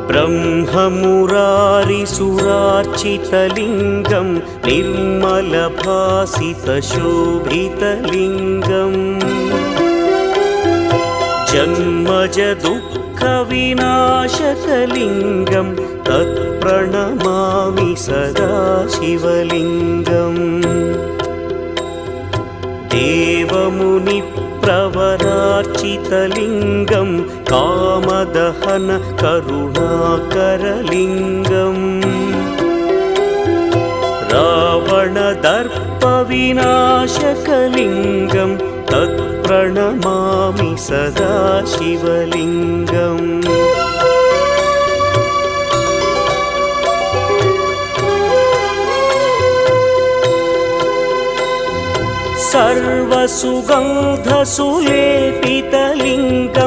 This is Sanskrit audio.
ब्रह्ममुरारिसुरार्चितलिङ्गं निर्मलभासितशोभितलिङ्गम् जन्मजदुःखविनाशकलिङ्गं तत्प्रणमामि सदा शिवलिङ्गम् देवमुनिप्रवरार्चितलिङ्गं कामदहन करुणाकरलिङ्गम् रावणदर्पविनाशकलिङ्गं तत्प्रणमामि सदा शिवलिङ्गम् सर्वसुगन्धसुलेपितलिङ्गं